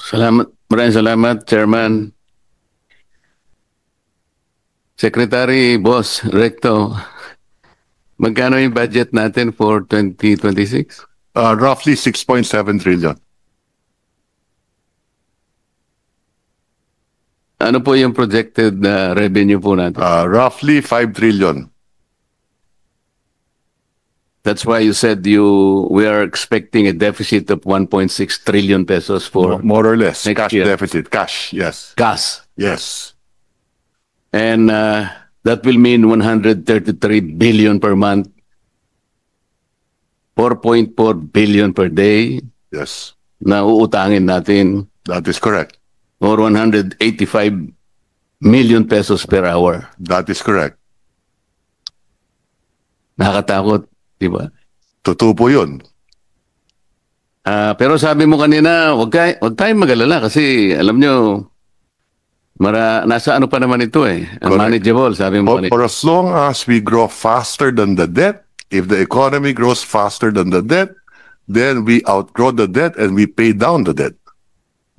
Maraming salamat, Chairman. Secretary, Boss, Recto, magkano yung budget natin for 2026? Roughly 6.7 trillion. Ano po yung projected revenue po natin? Roughly 5 trillion. That's why you said we are expecting a deficit of 1.6 trillion pesos for More or less. next Cash year. deficit. Cash, yes. gas. Yes. And that will mean 133 billion per month, 4.4 billion per day Yes. na uutangin natin, That is correct. or 185 million pesos per hour. That is correct. Nakakatakot, di ba? Totoo po yun. Pero sabi mo kanina, wag tayong mag-alala kasi alam nyo, nasa ano pa naman ito eh. Correct. Manageable, sabi mo kanina. For as long as we grow faster than the debt, if the economy grows faster than the debt, then we outgrow the debt and we pay down the debt.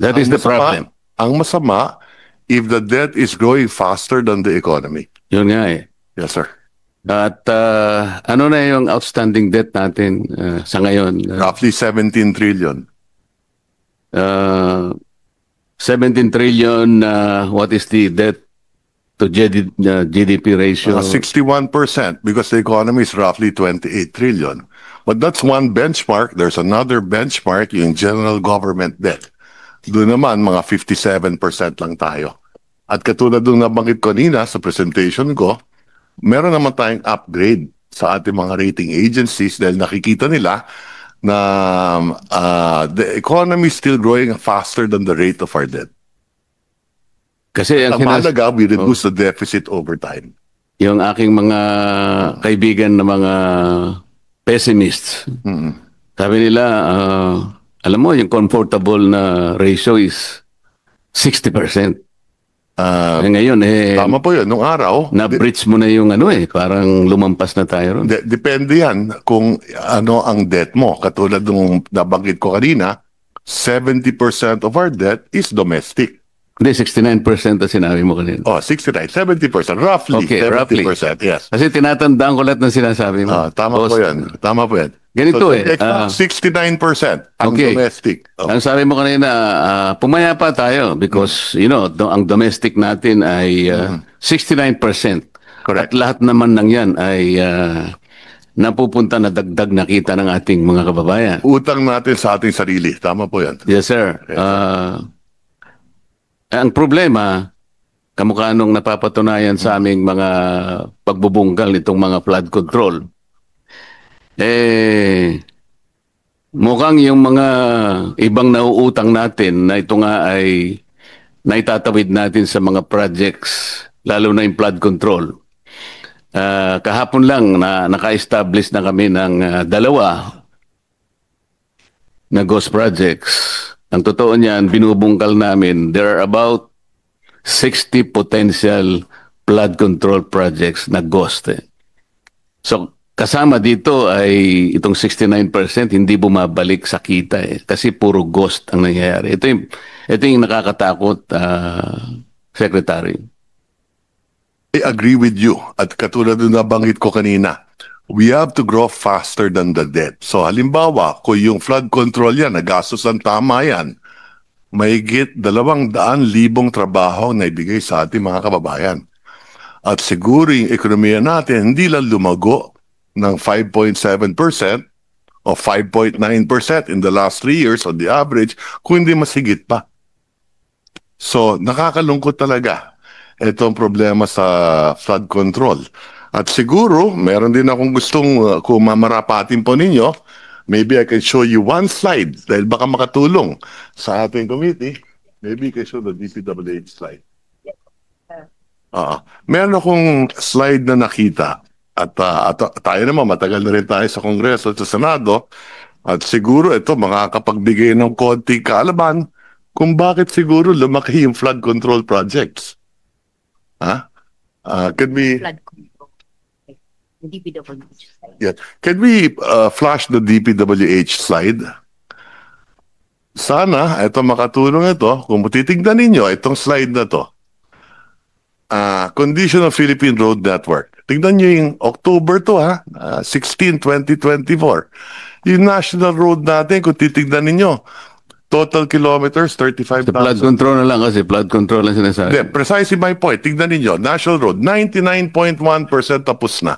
That is the problem. Ang masama, if the debt is growing faster than the economy. Yun nga eh. Yes, sir. At ano na yung outstanding debt natin sa ngayon? Roughly 17 trillion. 17 trillion, what is the debt to GDP ratio? 61% because the economy is roughly 28 trillion. But that's one benchmark. There's another benchmark, yung general government debt. Doon naman, mga 57% lang tayo. At katulad ng nabanggit ko kanina sa presentation ko, meron naman tayong upgrade sa ating mga rating agencies dahil nakikita nila na the economy is still growing faster than the rate of our debt. Kasi Ang mahalaga, we reduce the deficit over time. yung aking mga kaibigan na mga pessimists, sabi nila, alam mo, yung comfortable na ratio is 60%. Ngayon, Tama po yun. Nung araw, na-breach mo na yung parang lumampas na tayo ron. depende yan kung ano ang debt mo. Katulad nung nabanggit ko kanina, 70% of our debt is domestic. Hindi, 69% na sinabi mo kanina. Oh, 69, 70%. Roughly, Okay, 70%. Yes. Kasi tinatandaan ko lahat ng sinasabi mo. Tama po yan. Tama po yan. Ganito so, 69% ang Okay. domestic. Ang sabi mo kanina, pumaya pa tayo because, ang domestic natin ay 69%. Correct. At lahat naman ng yan ay napupunta na dagdag na kita ng ating mga kababayan. Utang natin sa ating sarili. Tama po yan. Yes, sir. Ang problema, kamukha nung napapatunayan sa aming mga pagbubungkal nitong mga flood control, mukhang yung mga ibang nauutang natin na ito nga ay naitatawid natin sa mga projects, lalo na yung flood control. Kahapon lang na naka-establish na kami ng dalawa na ghost projects. Ang totoo niyan, binubungkal namin, there are about 60 potential flood control projects na ghost. So, kasama dito ay itong 69% hindi bumabalik sa kita kasi puro ghost ang nangyayari. Ito yung nakakatakot, Secretary. I agree with you. At katulad ng nabanggit ko kanina, we have to grow faster than the debt. So halimbawa, kung yung flood control yan, nagastos ang tama yan, mahigit 200,000 trabaho na ibigay sa ating mga kababayan. At siguro yung ekonomiya natin hindi lang lumago ng 5.7% o 5.9% in the last 3 years on the average, kung hindi masigit pa. So nakakalungkot talaga itong problema sa flood control. At siguro, meron din akong gustong kung mamarapatin po ninyo, maybe I can show you one slide dahil baka makatulong sa ating committee. Maybe I can show the DPWH slide. Meron akong slide na nakita at tayo naman matagal na rin tayo sa Kongreso at sa Senado at siguro ito makakapagbigay ng konting kaalaman kung bakit siguro lumaki yung flood control projects. Could we... Flood control. The DPWH slide. Yeah. Can we flash the DPWH slide? Sana, ito makatulong ito. Kung titignan ninyo, itong slide na to, condition of Philippine Road Network. Tignan nyo yung October to 16, 2024. Yung national road natin, kung titignan ninyo, total kilometers, Sa flood 35,000. control na lang kasi flood control lang sinasabi. Hindi, precisely my point. Tignan ninyo, national road, 99.1% tapos na.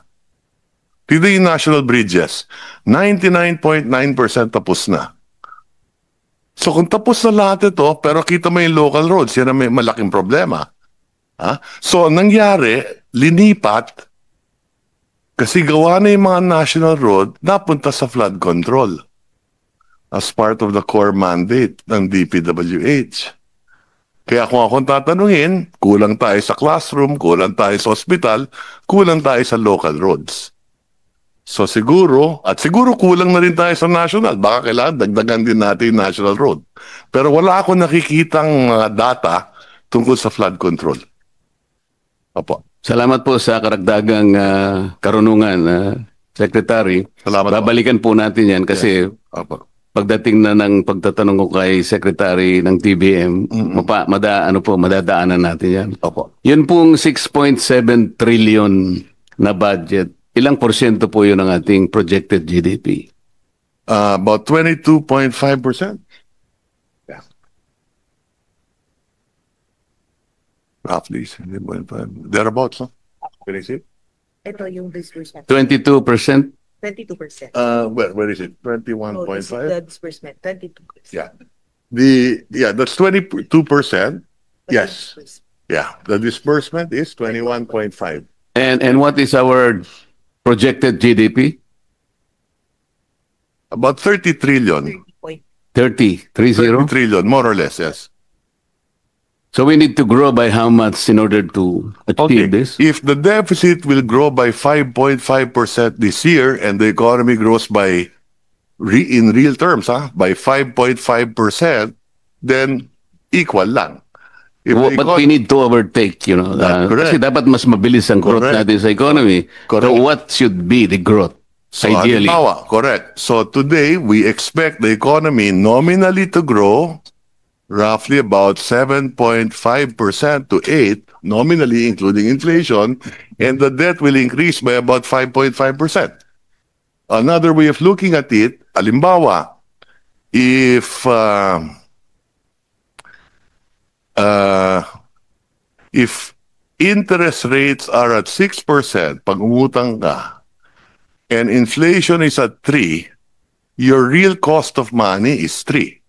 Tignan yung national bridges, 99.9% tapos na. So kung tapos na lahat ito, pero kita mo yung local roads, yan ang may malaking problema. So ang nangyari, linipat, kasi gawa na yung mga national road, napunta sa flood control as part of the core mandate ng DPWH. Kaya kung akong tatanungin, kulang tayo sa classroom, kulang tayo sa hospital, kulang tayo sa local roads. So siguro kulang na rin tayo sa national. Baka kailangan dagdagan din natin yung national road. Pero wala akong nakikitang data tungkol sa flood control. Opo. Salamat po sa karagdagang karunungan, Secretary. Salamat po. Babalikan po natin yan kasi Opo. pagdating na ng pagtatanong ko kay Secretary ng TBM, madadaanan natin yan. Opo. Yun pong 6.7 trillion na budget, ilang porsyento po yun ng ating projected GDP? About 22.5%. Yeah. Roughly. Thereabouts, no? Where is it? Ito yung disbursement. 22%? 22%. Where is it? 21.5? The disbursement, 22%. Yeah. That's 22%. Yes. Yeah. The disbursement is 21.5. And what is our projected GDP? About 30 trillion. 30 30 trillion, more or less, yes. So we need to grow by how much in order to achieve this? If the deficit will grow by 5.5% this year and the economy grows by, in real terms, by 5.5%, then equal lang. If the But we need to overtake, That's correct. kasi dapat mas mabilis ang growth Correct. natin sa economy. Correct. So what should be the growth, So, ideally? halimbawa, correct. So today, we expect the economy nominally to grow roughly about 7.5% to 8%, nominally including inflation, and the debt will increase by about 5.5%. Another way of looking at it, halimbawa, if interest rates are at 6%, pag umutang ka, and inflation is at 3%, your real cost of money is 3%.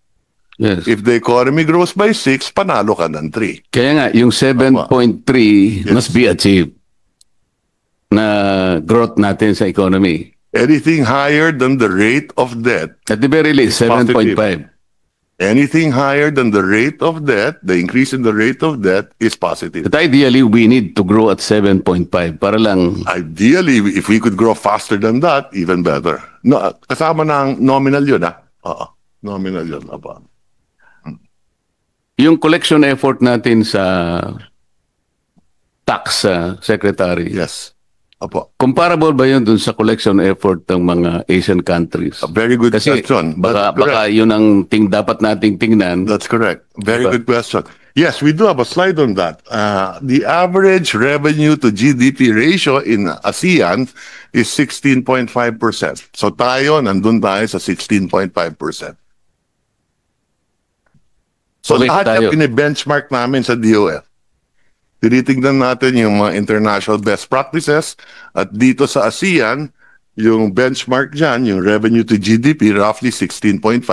Yes. If the economy grows by 6, panalo ka ng 3. Kaya nga, yung 7.3 Yes. must be achieved na growth natin sa economy. Anything higher than the rate of debt, At the very least, Positive. 7.5. anything higher than the rate of debt, the increase in the rate of debt is positive. But ideally, we need to grow at 7.5 para lang. Ideally, if we could grow faster than that, even better. No, kasama ng nominal yun, Oo, nominal yun. Apa. Yung collection effort natin sa tax, Secretary, Yes. Apo. comparable ba yun dun sa collection effort ng mga Asian countries? A very good Kasi question. baka That's correct. yun ang dapat nating tingnan. That's correct. Very Diba? good question. Yes, we do have a slide on that. The average revenue to GDP ratio in ASEAN is 16.5%. So tayo, nandun tayo sa 16.5%. So Correct lahat tayo. yung benchmark namin sa DOF. Tinitingnan natin yung mga international best practices at dito sa ASEAN, yung benchmark dyan, yung revenue to GDP, roughly 16.5,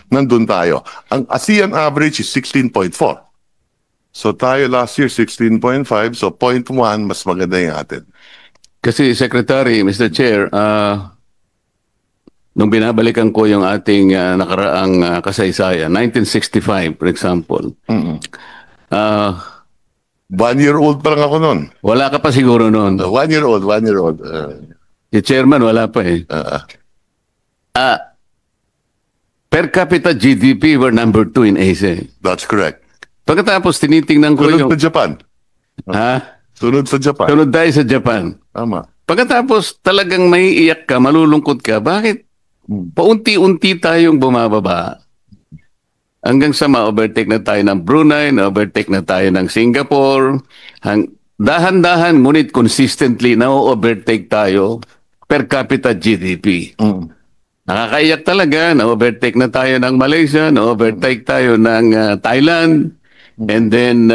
nandun tayo. Ang ASEAN average is 16.4. So tayo last year 16.5, so 0.1 mas maganda yung atin. Kasi Secretary, Mr. Chair, nung binabalikan ko yung ating nakaraang kasaysayan, 1965 for example, 1 year old pa lang ako nun. wala ka pa siguro noon. 1 year old, 1 year old. Si Chairman, wala pa eh. Per capita GDP, we're number 2 in Asia. That's correct. Pagkatapos tinitingnan ko yung... Sunod sa Japan. Ha? Sunod sa Japan. Sunod tayo sa Japan. Tama. Pagkatapos talagang may iyak ka, malulungkot ka, bakit paunti-unti tayong bumababa? hanggang sa ma-overtake na tayo ng Brunei, na-overtake na tayo ng Singapore. Dahan-dahan, ngunit consistently na-overtake tayo per capita GDP. Nakakaiyak talaga, na-overtake na tayo ng Malaysia, na-overtake tayo ng Thailand, and then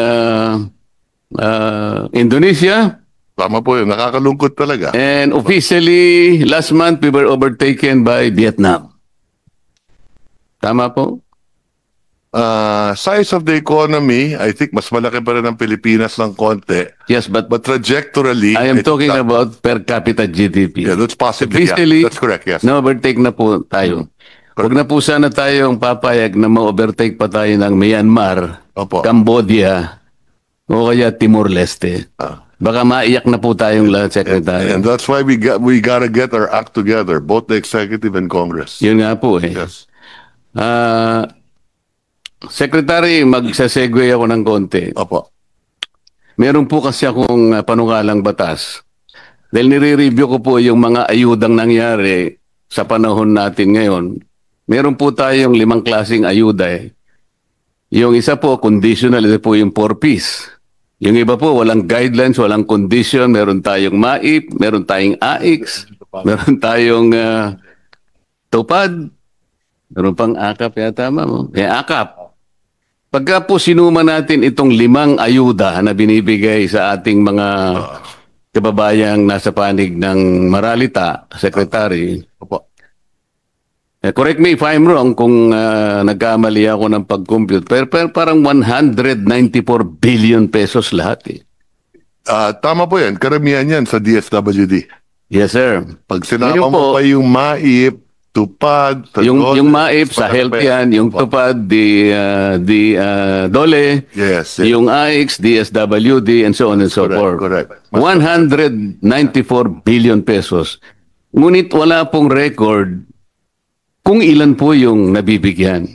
Indonesia. Tama po yun. Nakakalungkot talaga. And officially, last month, we were overtaken by Vietnam. Tama po? Size of the economy, I think mas malaki pa rin ang Pilipinas ng konti. Yes, but But trajectorily, I am think talking that- about per capita GDP. Yeah, that's possibly. Officially, Yeah, that's correct, yes. na-overtake na po tayo. Huwag na po sana tayong papayag na ma-overtake pa tayo ng Myanmar, Opo. Cambodia, o kaya Timor-Leste. Baka maiyak na po tayong lahat, Secretary. And that's why we gotta get our act together, both the executive and Congress. Yun nga po eh. Yes. Secretary, magsasegue ako ng konti. Opo. Meron po kasi akong panukalang batas. Dahil nire-review ko po yung mga ayudang nangyari sa panahon natin ngayon. Meron po tayong 5 klaseng ayuda eh. Yung isa po, conditional, ito po yung 4Ps. Yung iba po, walang guidelines, walang condition. Meron tayong MAIP, meron tayong AIX, meron tayong TUPAD, meron pang AKAP yata, ma'am. AKAP. Pagka po sinuma natin itong 5 ayuda na binibigay sa ating mga kababayang nasa panig ng Maralita, Secretary, Opo. correct me if I'm wrong kung nagkamali ako ng pag-compute, pero parang 194 billion pesos lahat eh. Tama po yan. Karamihan yan sa DSWD. Yes, sir. Pag sinama Ngayon po, mo pa yung MAIP, TUPAD, sa yung DOLE, MAIP sa health yan, yung TUPAD, the DOLE, Yes. yung AIX, DSWD, and so on and so forth. Correct. 194 billion pesos. Ngunit wala pong record kung ilan po yung nabibigyan.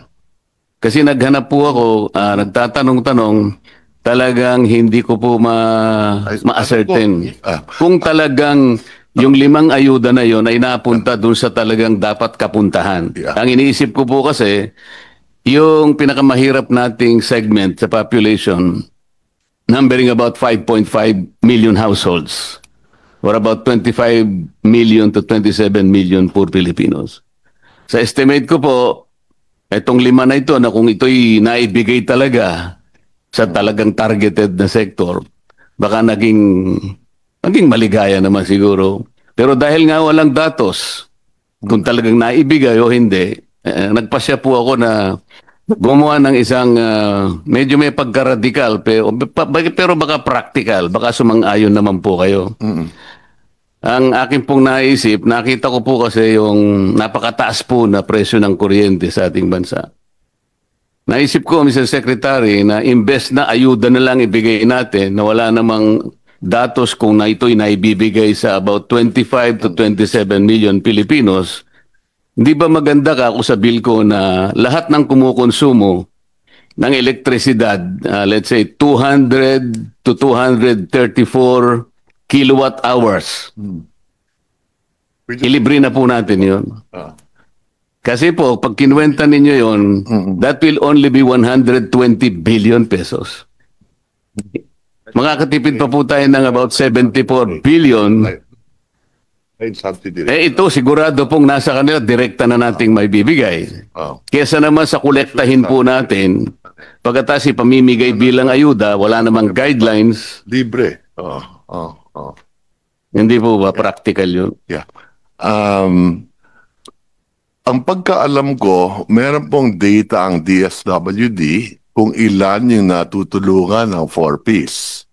Kasi naghanap po ako, nagtatanong-tanong, talagang hindi ko po ma-ascertain. Kung talagang yung 5 ayuda na yon ay napunta dun sa talagang dapat kapuntahan. Yeah. Ang iniisip ko po kasi, yung pinakamahirap nating segment sa population, numbering about 5.5 million households, or about 25 million to 27 million poor Filipinos. Sa estimate ko po, itong 5 na ito, na kung ito'y naibigay talaga sa talagang targeted na sector, baka naging maligaya naman siguro. Pero dahil nga walang datos, kung talagang naibigay o hindi, nagpasya po ako na gumawa ng isang medyo may pagka-radical, pero baka practical, baka sumang-ayon naman po kayo. Ang akin pong naisip, nakita ko po kasi yung napakataas po na presyo ng kuryente sa ating bansa. Naisip ko, Mr. Secretary, na imbes na ayuda na lang ibigay natin, na wala namang datos kung na ito'y naibibigay sa about 25 to 27 million Filipinos, hindi ba maganda ka kung sabihin ko na lahat ng kumukonsumo ng elektrisidad, let's say 200 to 234 kilowatt hours. Ilibre na po natin yun. Kasi po, pag kinuwenta ninyo yun, that will only be 120 billion pesos. Makakatipid pa po tayo ng about 74 billion. Ito sigurado pong nasa kanila, direkta na nating may bibigay. Kesa naman sa kolektahin po natin, pagkatapos ipamimigay bilang ayuda, wala namang guidelines. Libre. Hindi po ba practical yun? Yeah. Ang pagkaalam ko, meron pong data ang DSWD kung ilan yung natutulungan ng 4Ps.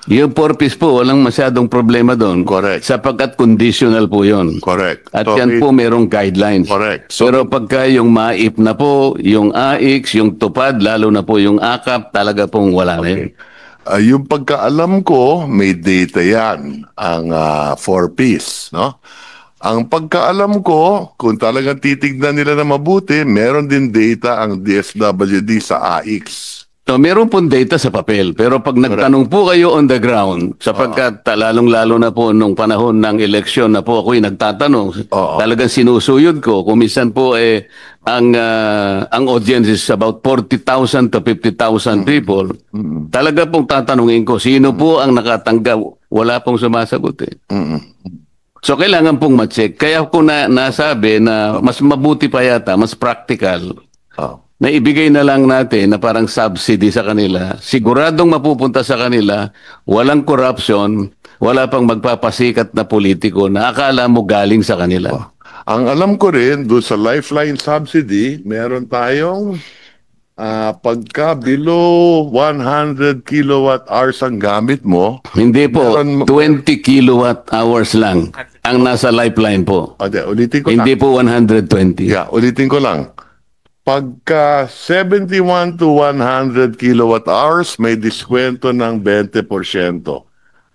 Yung 4Ps po, walang masyadong problema doon. Correct. Sapagkat conditional po yun. Correct. At So, yan po merong guidelines. Correct. So, Pero pagka yung MAIP na po, yung AIX, yung TUPAD, lalo na po yung AKAP, talaga pong wala na yun. yung pagkaalam ko, may data yan, ang 4Ps, no? Ang pagkaalam ko, kung talagang titignan nila na mabuti, meron din data ang DSWD sa AIX. No, meron pong data sa papel, pero pag nagtanong po kayo on the ground, sapagkat lalong-lalo na po nung panahon ng eleksyon na po ako'y nagtatanong, talagang sinusuyod ko. Kung minsan po ang audience is about 40,000 to 50,000 people, talaga pong tatanungin ko, sino po ang nakatanggap? Wala pong sumasagot eh. So kailangan pong ma-check. Kaya ko nasabi na mas mabuti pa yata, mas practical, na ibigay na lang natin na parang subsidy sa kanila. Siguradong mapupunta sa kanila, walang corruption, wala pang magpapasikat na politiko na akala mo galing sa kanila. Ang alam ko rin, doon sa Lifeline subsidy, meron tayong pagka below 100 kilowatt hours ang gamit mo. Hindi po, 20 kilowatt hours lang ang nasa Lifeline po. Ulitin ko Hindi lang. po 120. Yeah, ulitin ko lang. Pagka 71 to 100 kilowatt hours, may diskwento ng 20%.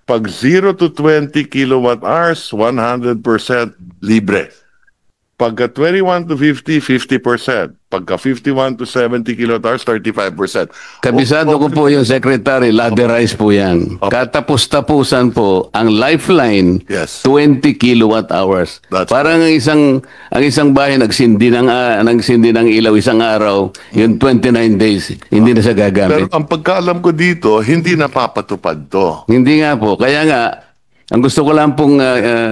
Pag 0 to 20 kilowatt hours, 100% libre. Pagka 21 to 50, 50%. Pagka 51 to 70 kilowatt hours, 35%. Kabisado ko po yung secretary, laderize po yan. Katapos-tapusan po ang Lifeline, Yes. 20 kilowatt hours. That's Parang ang isang bahay nagsindi ng ilaw isang araw, yung 29 days, hindi na siya Pero gagamit. ang pagkaalam ko dito, hindi napapatupad to. Hindi nga po. Kaya nga, ang gusto ko lang pong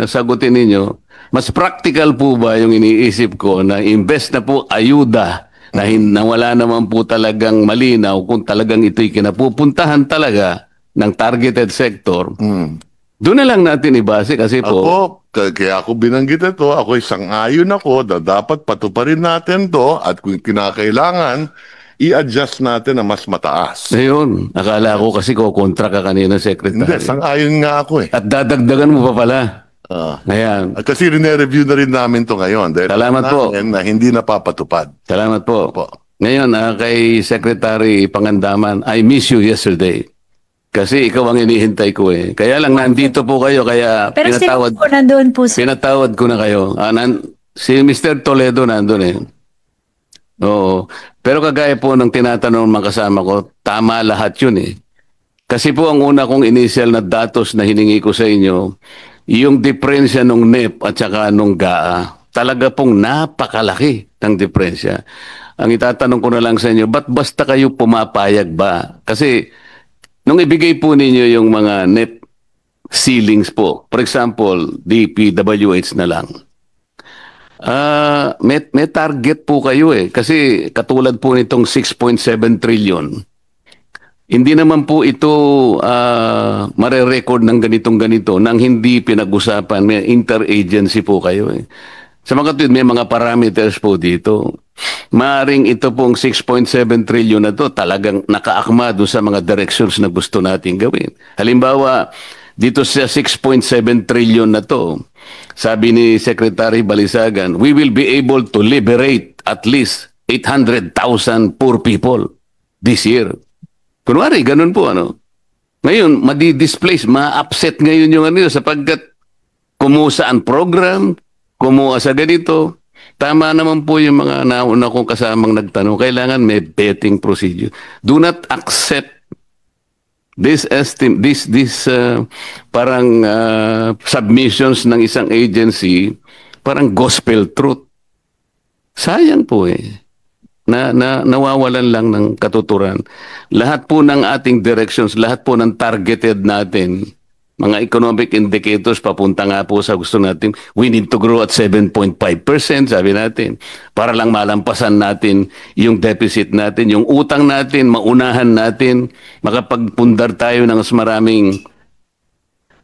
sagutin ninyo, mas practical po ba yung iniisip ko na imbes na po ayuda na wala naman po talagang malinaw kung talagang ito'y kinapupuntahan talaga ng targeted sector, doon na lang natin ibase kasi po, Kaya ako binanggit ito, ako sang-ayon ako na dapat patuparin natin to at kung kinakailangan, i-adjust natin na mas mataas. ayun, akala ko kasi kontra ka kanina, Hindi, Secretary. sang-ayon nga ako eh. At dadagdagan mo pa pala. Ayan. At kasi rine-review na rin namin to ngayon. Dahil Salamat po. na hindi napapatupad. Salamat po. Opo. Ngayon, kay Secretary Pangandaman, I miss you yesterday. Kasi ikaw ang inihintay ko eh. Kaya lang nandito po kayo, kaya Pero pinatawad, sino po nandun po si... pinatawad ko na kayo. Si Mr. Toledo nandun eh. Oo. Pero kagaya po ng tinatanong mga kasama ko, tama lahat yun eh. Kasi po ang una kong initial na datos na hiningi ko sa inyo, yung diferensya nung NEP at saka nung GAA, talaga pong napakalaki ng diferensya. Ang itatanong ko na lang sa inyo, ba't basta kayo pumapayag ba? Kasi nung ibigay po ninyo yung mga NEP ceilings po, for example, DPWH na lang, may target po kayo eh. Kasi katulad po nitong 6.7 trillion, hindi naman po ito mare-record ng ganitong-ganito nang hindi pinag-usapan. May interagency po kayo eh. Sa mga tuwid, may mga parameters po dito. Maaring ito pong 6.7 trillion na to talagang nakaakma doon sa mga directions na gusto natin gawin. Halimbawa, dito sa 6.7 trillion na to, sabi ni Secretary Balisagan, we will be able to liberate at least 800,000 poor people this year. Kunwari, ganun po ano. Ngayon, madi-displace, ma-upset ngayon yung ano sapagkat kumuha ang program, kumuha sa ganito. Tama naman po yung mga nauna kong kasamang nagtanong. Kailangan may vetting procedure. Do not accept this parang submissions ng isang agency, parang gospel truth. Sayang po eh. Nawawalan lang ng katuturan. Lahat po ng ating directions, lahat po ng targeted natin, mga economic indicators, papunta nga po sa gusto natin, we need to grow at 7.5%, sabi natin, para lang malampasan natin yung deficit natin, yung utang natin, maunahan natin, makapagpundar tayo ng mas maraming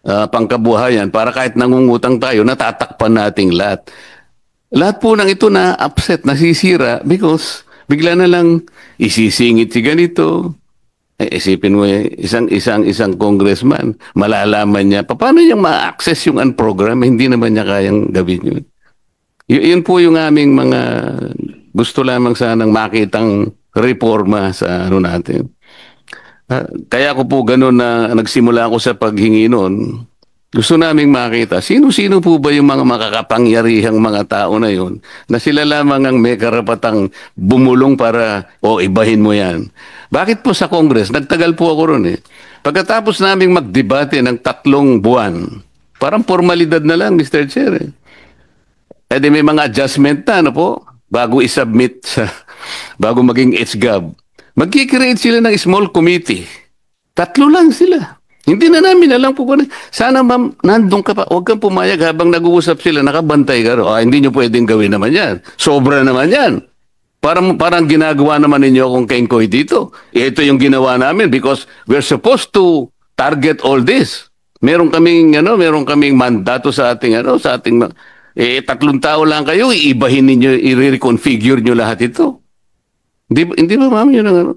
pangkabuhayan, para kahit nangungutang tayo, natatakpan nating lahat. Lahat po ng ito na upset, nasisira, because bigla na lang isisingit si ganito. Isipin mo isang congressman, malalaman niya, paano niya ma-access yung program, hindi naman niya kayang gawin yun. Yun po yung aming mga gusto lamang sanang makitang reforma sa ano natin. Kaya ko po ganun na nagsimula ako sa paghingi noon, Gusto naming makita, sino-sino po ba yung mga makakapangyarihang mga tao na yun na sila lamang ang may karapatang bumulong para, ibahin mo yan. Bakit po sa Congress? Nagtagal po ako ron eh. Pagkatapos naming magdebate ng 3 buwan, parang formalidad na lang, Mr. Chair. Eh di may mga adjustment na, ano po, bago isubmit bago maging HGAB. Magkikreate sila ng small committee. 3 lang sila. Hindi na namin alam po kung sana ma'am, nandun ka pa. Huwag kang pumayag habang nag-uusap sila, nakabantay ka. Hindi nyo pwedeng gawin naman yan. Sobra naman yan. Parang ginagawa naman ninyo akong kengkoy dito. Ito yung ginawa namin because we're supposed to target all this. Meron kaming mandato sa ating 3 tao lang kayo, iibahin ninyo, i-reconfigure nyo lahat ito. Hindi ba ma'am yun ang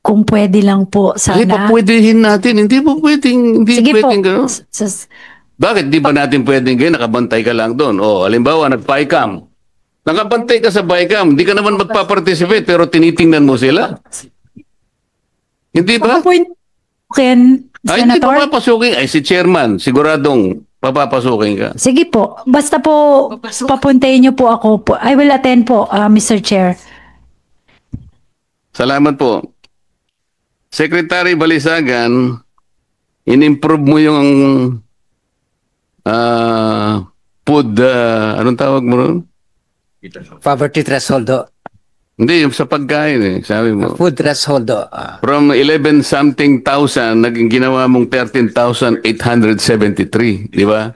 Kung pwede lang po, sana. Ay, papwedihin natin. Hindi po pwedeng, Sige po. gano'n. Bakit di ba natin pwedeng gano'n? Nakabantay ka lang doon. Halimbawa, nag-bycam. Nakabantay ka sa bycam. Hindi ka naman magpa-participate, pero tinitingnan mo sila. Hindi ba? Point, Ken, Ay, hindi Senator. papapasukin. Ay, si chairman, siguradong papapasukin ka. Sige po. Basta po, papuntayin niyo po ako. I will attend po, Mr. Chair. Salamat po. Secretary Balisagan, in-improve mo yung food, anong tawag mo ron? Poverty threshold, Hindi, yung sa pagkain eh, sabi mo. food threshold. From 11-something thousand, naging ginawa mong 13,873, di ba?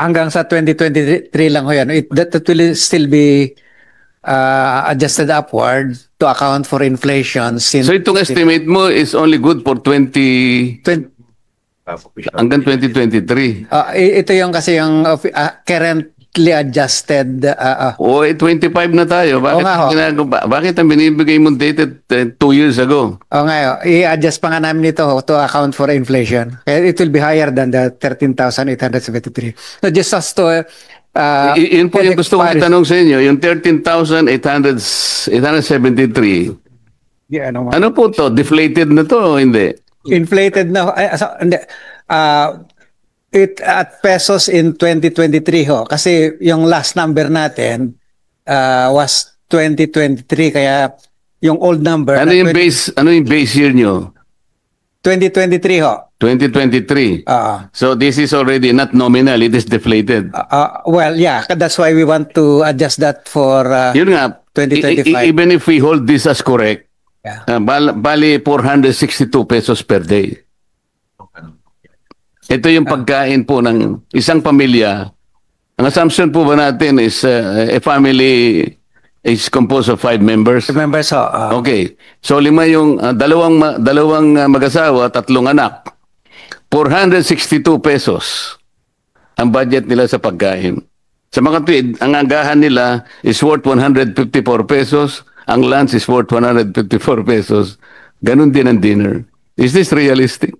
Hanggang sa 2023 lang ho yan. That will still be adjusted upward to account for inflation. So itong estimate mo is only good for 20 hanggang 2023. Ito yung kasi yung currently adjusted. 25 na tayo. Bakit, nga ho. bakit ang binibigay mong dated 2 years ago? Ngayon, i-adjust pa nga namin ito to account for inflation. Kaya it will be higher than the 13,873. So just as to Yun po yung gusto kong itanong sa inyo. Yung 13,873, ano po to? Deflated na to o hindi? inflated na hindi. It at pesos in 2023 ho kasi yung last number natin was 2023 kaya yung old number Ano yung base year nyo? 2023 ho. 2023. So this is already not nominal, it is deflated. Well, yeah, that's why we want to adjust that for Yun nga, 2025. even if we hold this as correct, Yeah. bali 462 pesos per day. Ito yung pagkain po ng isang pamilya. Ang assumption po ba natin is a family is composed of 5 members? Remember so Okay. So 5 yung dalawang mag-asawa, 3 anak. 462 pesos ang budget nila sa pagkain. Sa mga tuwid, ang agahan nila is worth 154 pesos. Ang lunch is worth 154 pesos. Ganun din ang dinner. Is this realistic?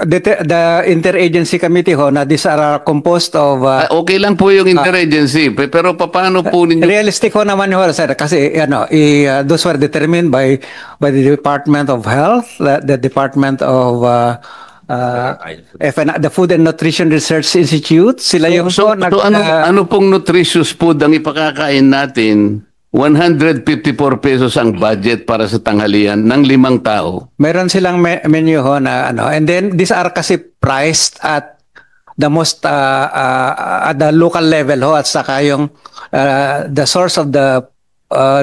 the interagency committee ho na these are composed of Okay lang po yung interagency. Pero paano po ninyo? realistic ho naman ho sir kasi those were determined by the Department of Health, the Department of the Food and Nutrition Research Institute. Sila yung ano pong nutritious food ang ipakakain natin? 154 pesos ang budget para sa tanghalian ng 5 tao. meron silang menu ho na and then these are kasi priced at the most at the local level ho at saka yung the source of the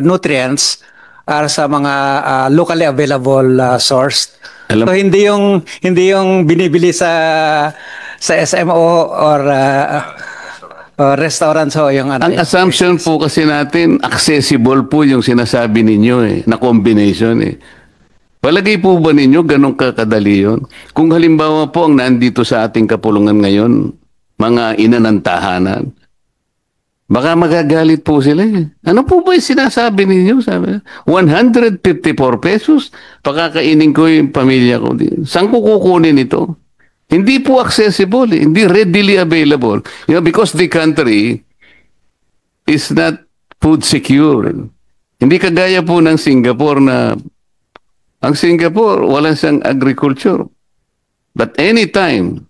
nutrients are sa mga locally available source. So hindi yung binibili sa SMO or restaurants ho yung Ang assumption po kasi natin, accessible po yung sinasabi ninyo na combination Palagay po ba ninyo ganun kakadali yun? Kung halimbawa po ang nandito sa ating kapulungan ngayon, mga ina ng tahanan, baka magagalit po sila Ano po ba yung sinasabi ninyo? Sabi, 154 pesos, pakakainin ko yung pamilya ko. Saan ko kukunin ito? Hindi po accessible, hindi readily available. Because the country is not food secure. Hindi kagaya po ng Singapore na ang Singapore wala siyang agriculture. But anytime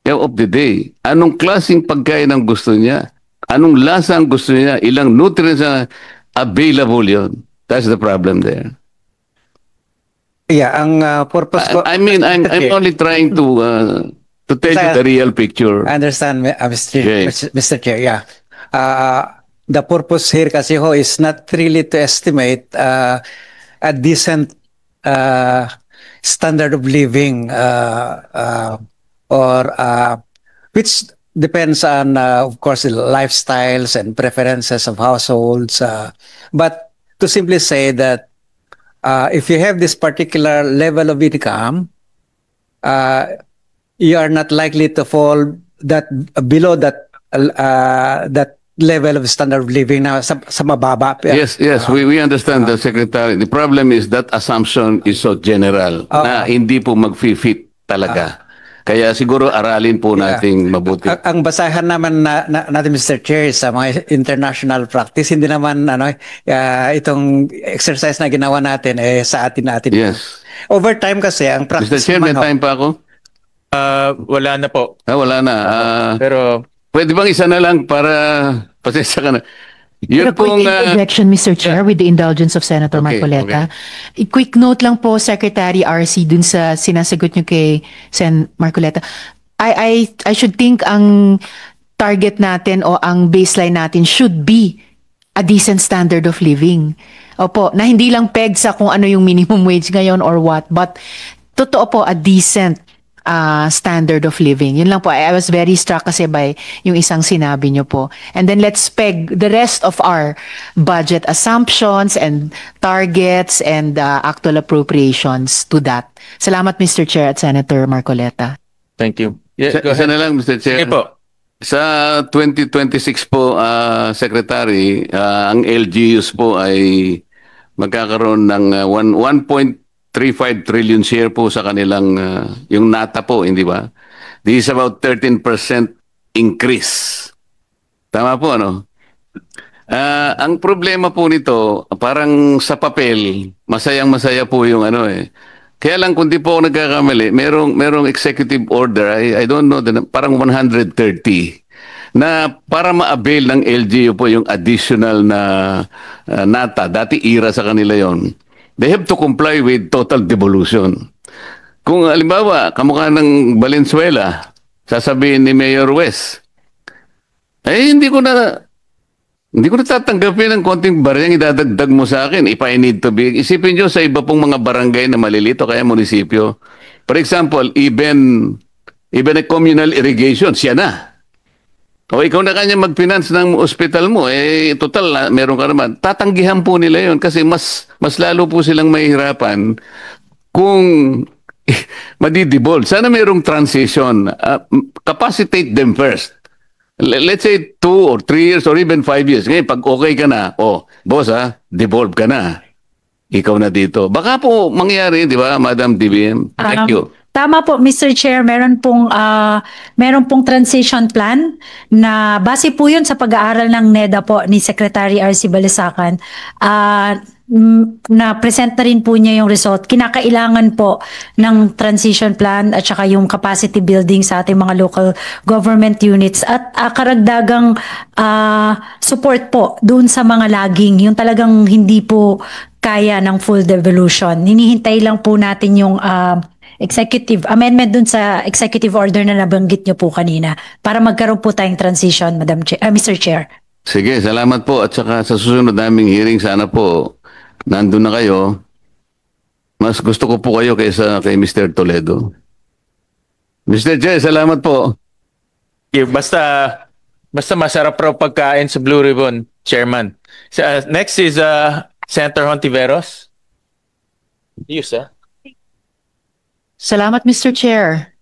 of the day, anong klaseng pagkain ang gusto niya? Anong lasa ang gusto niya? Ilang nutrients na available yon? That's the problem there. Yeah, ang purpose ko... I mean, I'm only trying to tell you the real picture. I understand, Okay. Mr. Chair, yeah. The purpose here kasi ho is not really to estimate a decent standard of living or which depends on, of course, the lifestyles and preferences of households. But to simply say that if you have this particular level of income, you are not likely to fall that below that that level of standard of living na sa mababa. Yes, we understand the Secretary. The problem is that assumption is so general na hindi po mag-fit talaga. Kaya siguro aralin po nating mabuti. Ang basahan naman natin, Mr. Chair, sa mga international practice, hindi naman itong exercise na ginawa natin sa atin. Yes. Over time kasi, ang practice... Mr. Chair, may time pa ako? Wala na po. Wala na. Pero Pwede bang isa na lang para pasensya ka na? Yun Pero quick interjection, Mr. Chair, with the indulgence of Senator Okay, Marcoleta. Quick note lang po, Secretary RC, dun sa sinasagot nyo kay Sen Marcoleta. I should think ang target natin o ang baseline natin should be a decent standard of living. Opo, na hindi lang peg sa kung ano yung minimum wage ngayon or what, but totoo po, a decent standard of living. Yun lang po. I was very struck kasi by yung isang sinabi nyo po. And then let's peg the rest of our budget assumptions and targets and actual appropriations to that. Salamat, Mr. Chair at Senator Marcoleta. thank you. Yeah, go Isa ahead. na lang, Mr. Chair. Sige po. Sa 2026 po, Secretary, ang LGUs po ay magkakaroon ng 1.35 trillion share po sa kanilang, yung nata po, hindi ba? This is about 13% increase. Tama po, ano? Ang problema po nito, parang sa papel, masayang-masaya po yung ano eh. Kaya lang kung di po ako nagkakamali, merong executive order, I don't know, parang 130 na para ma-avail ng LGU po yung additional na nata. Dati IRA sa kanila yon. They have to comply with total devolution. Kung halimbawa, kamukha ng Valenzuela, sasabihin ni Mayor West, hindi ko na tatanggapin ng konting barang idadagdag mo sa akin if I need to be. Isipin nyo sa iba pong mga barangay na malilito, kaya munisipyo. For example, even a communal irrigation, siya na. O ikaw na kanya mag-finance ng ospital mo, total, meron ka naman. Tatanggihan po nila yon kasi mas lalo po silang mahihirapan kung madidibold. Sana merong transition. Capacitate them first. Let's say 2 or 3 years or even 5 years. Ngayon, pag okay ka na, boss devolve ka na. Ikaw na dito. Baka po mangyari, di ba, Madam DBM? Thank you. Tama po, Mr. Chair, meron pong transition plan na base po yun sa pag-aaral ng NEDA po ni Secretary RC Balisacan. Na present na rin po niya yung result. Kinakailangan po ng transition plan at saka yung capacity building sa ating mga local government units at karagdagang support po doon sa mga lagging, yung talagang hindi po kaya ng full devolution. Hinihintay lang po natin yung executive amendment dun sa executive order na nabanggit niyo po kanina para magkaroon po tayong transition, Mr. Chair. Sige, salamat po. At saka sa susunod naming hearing, sana po nandun na kayo. Mas gusto ko po kayo kaysa kay Mr. Toledo. Mr. Chair, salamat po. Basta masarap raw pagkain sa Blue Ribbon, Chairman. Next is Senator Hontiveros. Salamat, Mr. Chair.